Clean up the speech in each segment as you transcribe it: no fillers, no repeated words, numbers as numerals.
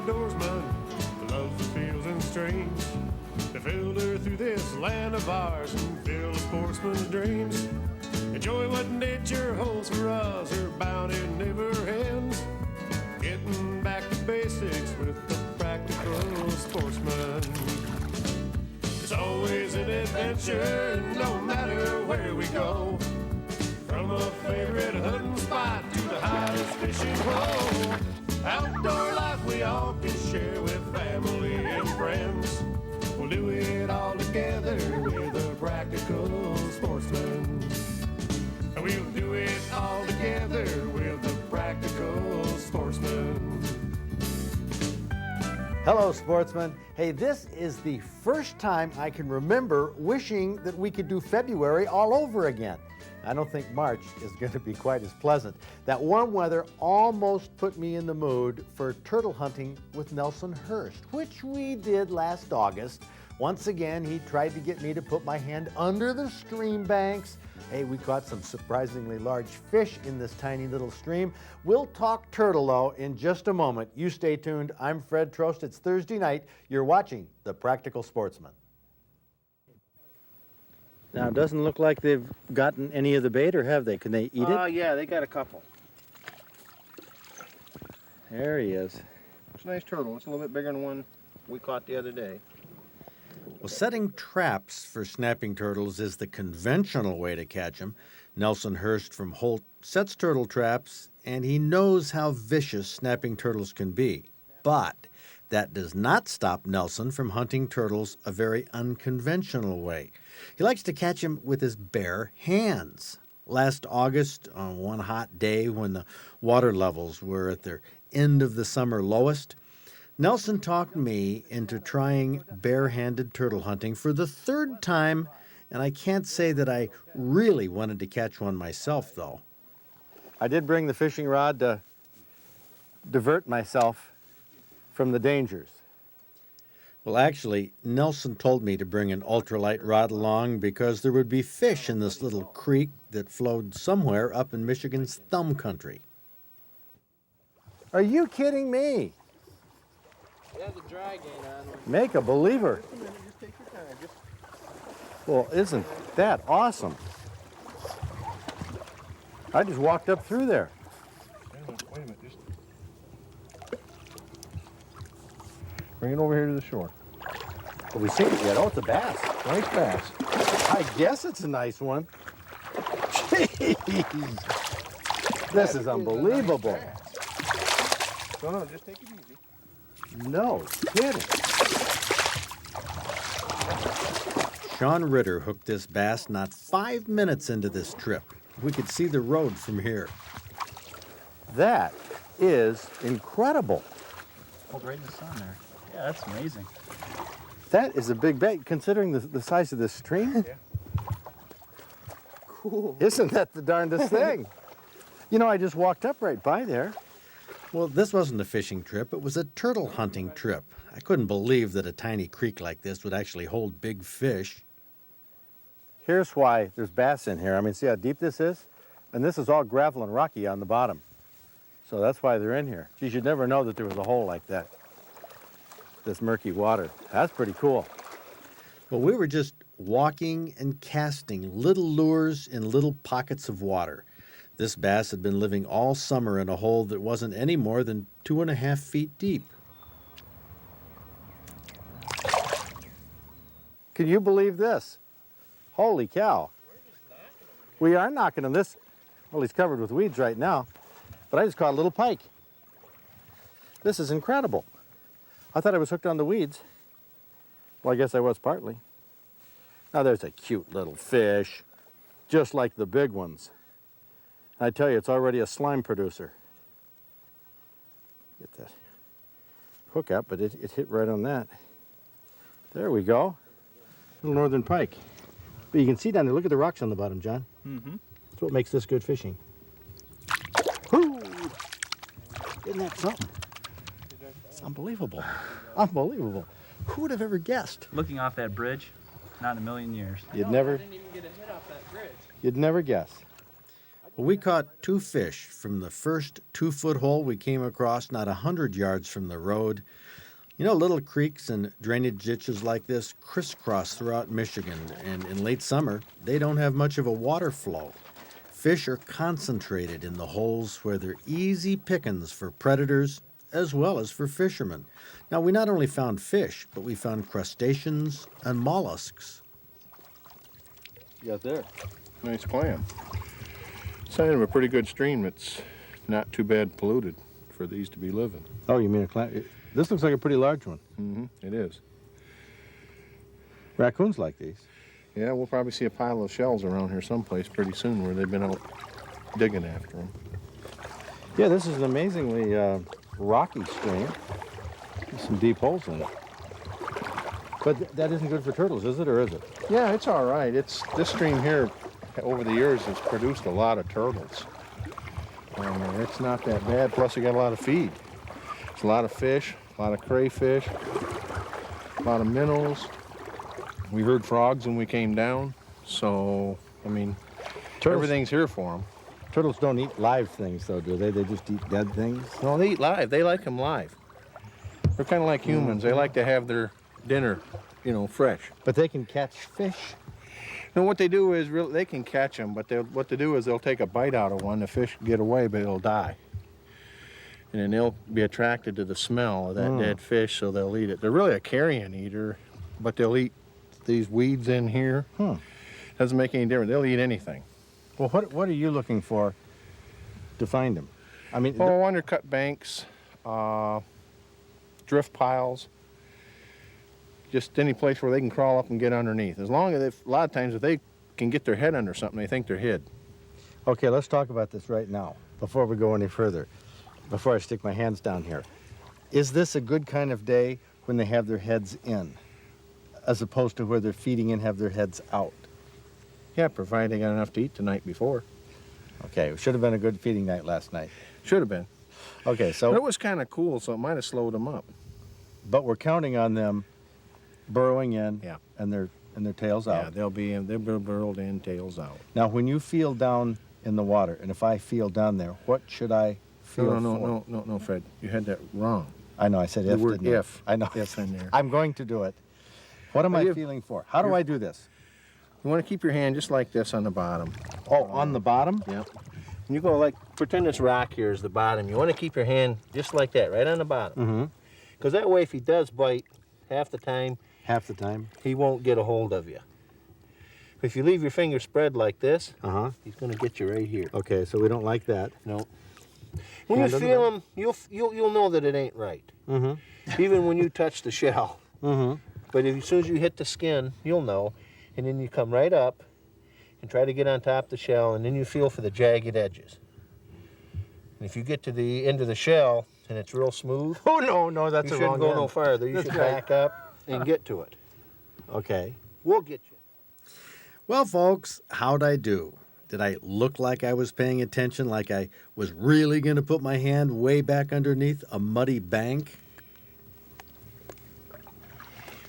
outdoorsman who loves the fields and streams that filter through this land of ours and fill a sportsman's dreams. Enjoy what nature holds for us, her bounty never ends. Getting back to basics with the practical sportsman. It's always an adventure, no matter where we go. From a favorite hunting spot to the hottest fishing hole. Outdoor life we all can share with family and friends. We'll do it all together with a practical sportsman. We'll do it all together with a practical sportsman. Hello, sportsmen. Hey, this is the first time I can remember wishing that we could do February all over again. I don't think March is going to be quite as pleasant. That warm weather almost put me in the mood for turtle hunting with Nelson Hurst, which we did last August. Once again, he tried to get me to put my hand under the stream banks. Hey, we caught some surprisingly large fish in this tiny little stream. We'll talk turtle, though, in just a moment. You stay tuned. I'm Fred Trost. It's Thursday night. You're watching The Practical Sportsman. Now, it doesn't look like they've gotten any of the bait, or have they? Can they eat it? Oh, yeah, they got a couple. There he is. It's a nice turtle. It's a little bit bigger than one we caught the other day. Well, setting traps for snapping turtles is the conventional way to catch them. Nelson Hurst from Holt sets turtle traps, and he knows how vicious snapping turtles can be. But that does not stop Nelson from hunting turtles a very unconventional way. He likes to catch them with his bare hands. Last August, on one hot day when the water levels were at their end of the summer lowest, Nelson talked me into trying bare-handed turtle hunting for the third time, and I can't say that I really wanted to catch one myself, though. I did bring the fishing rod to divert myself from the dangers. Well, actually, Nelson told me to bring an ultralight rod along because there would be fish in this little creek that flowed somewhere up in Michigan's thumb country. Are you kidding me? It has a drag gain on. Make a believer. Just a minute, just take your time. Just... Well, isn't that awesome? I just walked up through there. Wait a minute, just... Bring it over here to the shore. Have we seen it yet? Oh, it's a bass. Nice bass. I guess it's a nice one. Jeez. This is unbelievable. No, just take it easy. No kidding. Sean Ritter hooked this bass not 5 minutes into this trip. We could see the road from here. That is incredible. Oh, right in the sun there. Yeah, that's amazing. That is a big bait, considering the size of this stream. Yeah. Cool. Isn't that the darndest thing? You know, I just walked up right by there. Well, this wasn't a fishing trip. It was a turtle hunting trip. I couldn't believe that a tiny creek like this would actually hold big fish. Here's why there's bass in here. I mean, see how deep this is? And this is all gravel and rocky on the bottom. So that's why they're in here. Geez, you'd never know that there was a hole like that. This murky water. That's pretty cool. Well, we were just walking and casting little lures in little pockets of water. This bass had been living all summer in a hole that wasn't any more than 2.5 feet deep. Can you believe this? Holy cow. We are knocking him. This, well, he's covered with weeds right now, but I just caught a little pike. This is incredible. I thought I was hooked on the weeds. Well, I guess I was partly. Now there's a cute little fish, just like the big ones. I tell you, it's already a slime producer. Get that hook up, but it hit right on that. There we go. Little northern pike. But you can see down there, look at the rocks on the bottom, John. Mm-hmm. That's what makes this good fishing. Woo! Isn't that something? It's unbelievable. Unbelievable. Who would have ever guessed? Looking off that bridge, not in a million years. You'd never. I didn't even get a hit off that bridge. You'd never guess. Well, we caught 2 fish from the first 2-foot hole we came across not 100 yards from the road. You know, little creeks and drainage ditches like this crisscross throughout Michigan, and in late summer, they don't have much of a water flow. Fish are concentrated in the holes where they're easy pickings for predators as well as for fishermen. Now, we not only found fish, but we found crustaceans and mollusks. Yeah, there. Nice clam. Sign of a pretty good stream that's not too bad polluted for these to be living. Oh, you mean a clam? This looks like a pretty large one. Mm-hmm. It is. Raccoons like these. Yeah, we'll probably see a pile of shells around here someplace pretty soon where they've been out digging after them. Yeah, this is an amazingly rocky stream. There's some deep holes in it. But that isn't good for turtles, is it, or is it? Yeah, it's all right. This stream here over the years has produced a lot of turtles. It's not that bad. Plus, you got a lot of feed. It's a lot of fish, a lot of crayfish, a lot of minnows. We heard frogs when we came down. So, I mean, everything's here for them. Turtles don't eat live things, though, do they? They just eat dead things? No, they eat live. They like them live. They're kind of like humans. They like to have their dinner, fresh. But they can catch fish. No, what they do is they can catch them, but what they do is they'll take a bite out of one. The fish get away, but it'll die. And then they'll be attracted to the smell of that dead fish, so they'll eat it. They're really a carrion eater, but they'll eat these weeds in here. Doesn't make any difference. They'll eat anything. Well, what are you looking for to find them? I mean, undercut banks, drift piles, just any place where they can crawl up and get underneath. As long as a lot of times if they can get their head under something, they think they're hid. Okay, let's talk about this right now before we go any further, before I stick my hands down here. Is this a good kind of day when they have their heads in, as opposed to where they're feeding and have their heads out? Yeah, provided they got enough to eat the night before. Okay, it should have been a good feeding night last night. Should have been. Okay, so... But it was kind of cool, so it might have slowed them up. But we're counting on them burrowing in and their tails out. Yeah, they'll be burrowed in, tails out. Now, when you feel down in the water, and if I feel down there, what should I feel for? No, Fred. You had that wrong. I know, I said if, word didn't I? if. I know. If in there. I'm going to do it. What am I feeling for? How do I do this? You want to keep your hand just like this on the bottom. Oh, on the bottom? Yep. And you go pretend this rock here is the bottom. You want to keep your hand just like that, right on the bottom. Mm-hmm. Because that way, if he does bite, half the time, he won't get a hold of you. If you leave your finger spread like this, he's going to get you right here. Okay, so we don't like that. No. When you feel him, you'll know that it ain't right. Mm-hmm. Even when you touch the shell. Mm-hmm. But as soon as you hit the skin, you'll know. And then you come right up and try to get on top of the shell, and then you feel for the jagged edges. And if you get to the end of the shell and it's real smooth, oh no, that's you the wrong shouldn't go end. no farther. You should back up and get to it. Okay. We'll get you. Well, folks, how'd I do? Did I look like I was paying attention, like I was really going to put my hand way back underneath a muddy bank?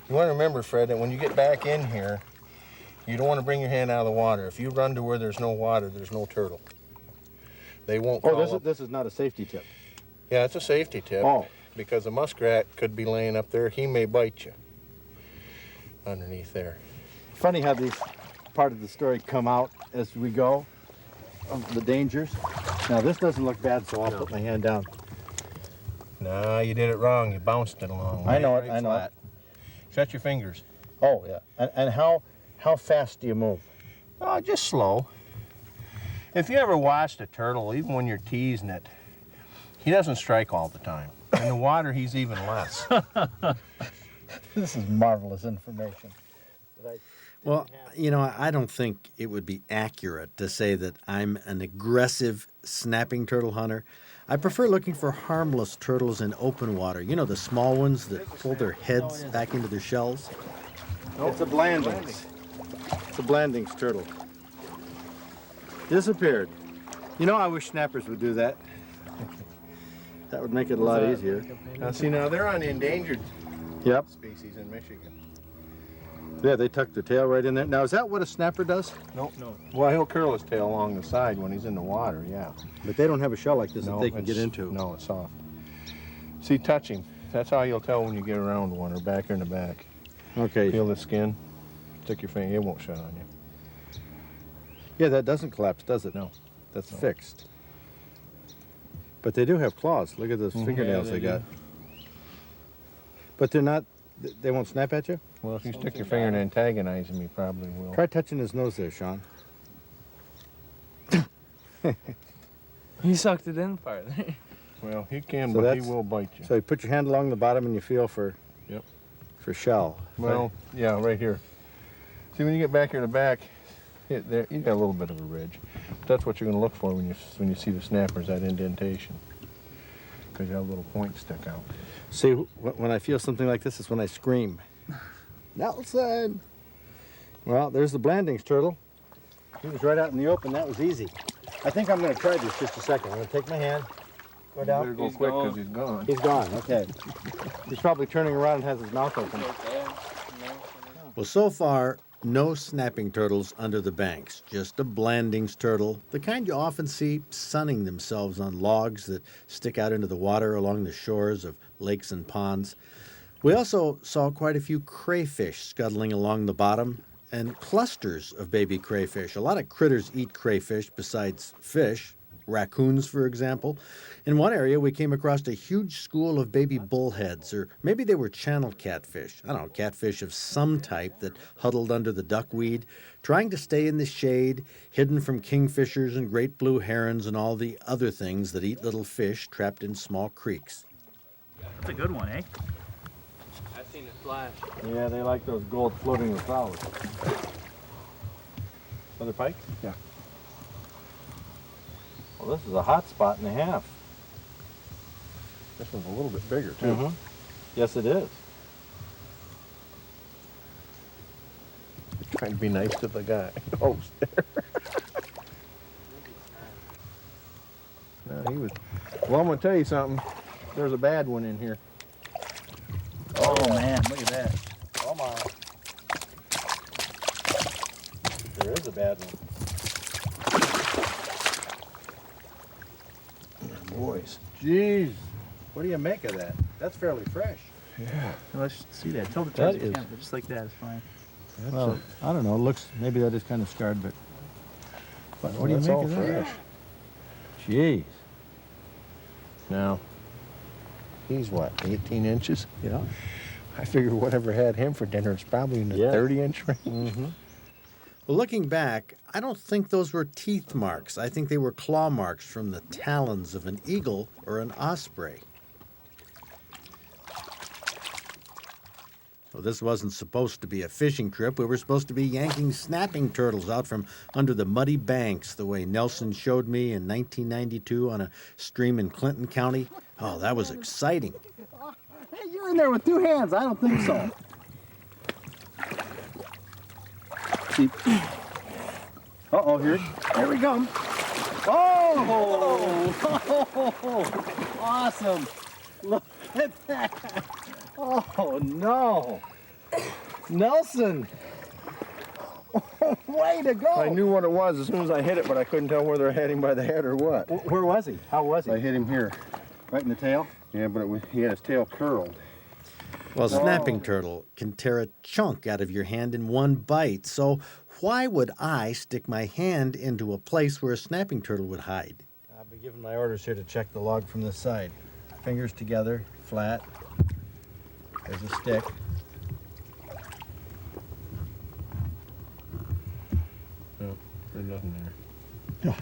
You want to remember, Fred, that when you get back in here, you don't want to bring your hand out of the water. If you run to where there's no water, there's no turtle. They won't crawl up. This is not a safety tip. Yeah, it's a safety tip. Oh. Because a muskrat could be laying up there. He may bite you underneath there. Funny how these part of the story come out as we go, the dangers. Now, this doesn't look bad, so I'll put my hand down. No, you did it wrong. You bounced it along. I know it, I know it. Shut your fingers. Oh, yeah. And how fast do you move? Oh, just slow. If you ever watched a turtle, even when you're teasing it, he doesn't strike all the time. In the water, he's even less. This is marvelous information. Well, I don't think it would be accurate to say that I'm an aggressive snapping turtle hunter. I prefer looking for harmless turtles in open water. You know, the small ones that pull their heads back into their shells? Nope. It's a Blandings. It's a Blandings turtle. Disappeared. I wish snappers would do that. That would make it a lot easier. Now, see, they're on the endangered Yep. species in Michigan. Yeah, they tuck their tail right in there. Now, is that what a snapper does? No. Well, he'll curl his tail along the side when he's in the water, yeah. But they don't have a shell like this that they can get it's- into. No, it's soft. See, touch him. That's how you'll tell when you get around one, or back or in the back. Okay. Feel the skin. Stick your finger. It won't shut on you. Yeah, that doesn't collapse, does it? No. That's No. fixed. But they do have claws. Look at those Mhm. fingernails Yeah, they they got. But they're not, they won't snap at you? Well, if you stick your finger and antagonize him, he probably will. Try touching his nose there, Sean. He sucked it in farther. Well, he can, So but he that's- will bite you. So you put your hand along the bottom and you feel for Yep. for shell. Well, yeah, right here. See, when you get back here in the back, there you got a little bit of a ridge. That's what you're going to look for when you see the snappers, that indentation, because you have little points stick out. See, when I feel something like this, is when I scream. Nelson! Well, there's the Blandings turtle. He was right out in the open. That was easy. I think I'm going to try this just a second. I'm going to take my hand, go You down. better go He's quick gone. because he's gone. He's gone. Okay. He's probably turning around and has his mouth open. Well, so far, no snapping turtles under the banks, just a Blandings turtle, the kind you often see sunning themselves on logs that stick out into the water along the shores of lakes and ponds. We also saw quite a few crayfish scuttling along the bottom and clusters of baby crayfish. A lot of critters eat crayfish besides fish. Raccoons, for example. In one area, we came across a huge school of baby bullheads, or maybe they were channel catfish. I don't know, catfish of some type that huddled under the duckweed, trying to stay in the shade, hidden from kingfishers and great blue herons and all the other things that eat little fish trapped in small creeks. That's a good one, eh? I've seen it flash. Yeah, they like those gold floating with flowers. Another pike? Yeah. Well, this is a hot spot and a half. This one's a little bit bigger, too. Yes, it is. Trying to be nice to the guy. Host there. No, he was. Well, I'm going to tell you something. There's a bad one in here. Oh man, look at that. Come on. There is a bad one. Boys. Jeez. What do you make of that? That's fairly fresh. Yeah. Let's see that. Tell the That turtle is- camera, just like that is fine. Well, I don't know. It looks, maybe that is kind of scarred, but what do you That's make all of that? fresh. Jeez. Now, he's what, 18 inches? Yeah. I figure whatever had him for dinner is probably in the Yeah. 30-inch range. Mm-hmm. Well, looking back, I don't think those were teeth marks. I think they were claw marks from the talons of an eagle or an osprey. Well, this wasn't supposed to be a fishing trip. We were supposed to be yanking snapping turtles out from under the muddy banks the way Nelson showed me in 1992 on a stream in Clinton County. Oh, that was exciting. Hey, you're in there with two hands. I don't think so. See. Uh-oh, here we go. Oh! Awesome. Look at that. Oh, no. Nelson. Way to go. I knew what it was as soon as I hit it, but I couldn't tell whether I had him by the head or what. Where was he? How was he? I hit him here. Right in the tail? Yeah, but he had his tail curled. Well, a snapping turtle can tear a chunk out of your hand in one bite, so why would I stick my hand into a place where a snapping turtle would hide? I'll be giving my orders here to check the log from this side. Fingers together, flat. There's a stick. No, there's nothing there.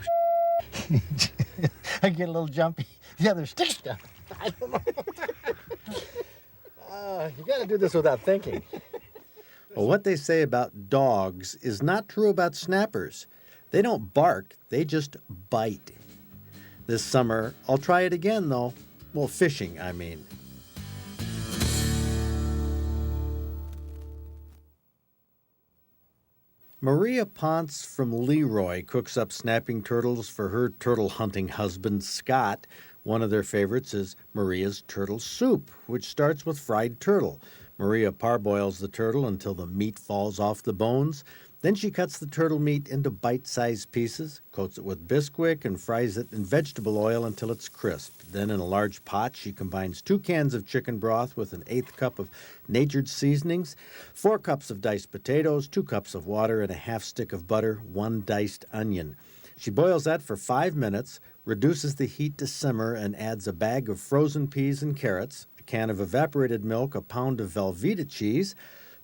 I get a little jumpy. The other stick stuff. I don't know. You got to do this without thinking. Well, what they say about dogs is not true about snappers. They don't bark, they just bite. This summer, I'll try it again, though. Well, fishing, I mean. Maria Ponce from Leroy cooks up snapping turtles for her turtle hunting husband, Scott. One of their favorites is Maria's turtle soup, which starts with fried turtle. Maria parboils the turtle until the meat falls off the bones. Then she cuts the turtle meat into bite-sized pieces, coats it with Bisquick, and fries it in vegetable oil until it's crisp. Then in a large pot, she combines 2 cans of chicken broth with an 1/8 cup of natured seasonings, 4 cups of diced potatoes, 2 cups of water, and a half stick of butter, 1 diced onion. She boils that for 5 minutes, reduces the heat to simmer, and adds a bag of frozen peas and carrots, a can of evaporated milk, a pound of Velveeta cheese,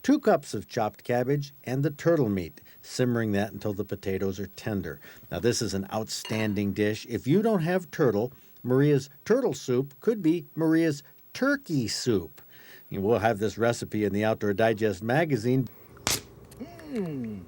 2 cups of chopped cabbage, and the turtle meat, simmering that until the potatoes are tender. Now, this is an outstanding dish. If you don't have turtle, Maria's turtle soup could be Maria's turkey soup. And we'll have this recipe in the Outdoor Digest magazine. Ooh.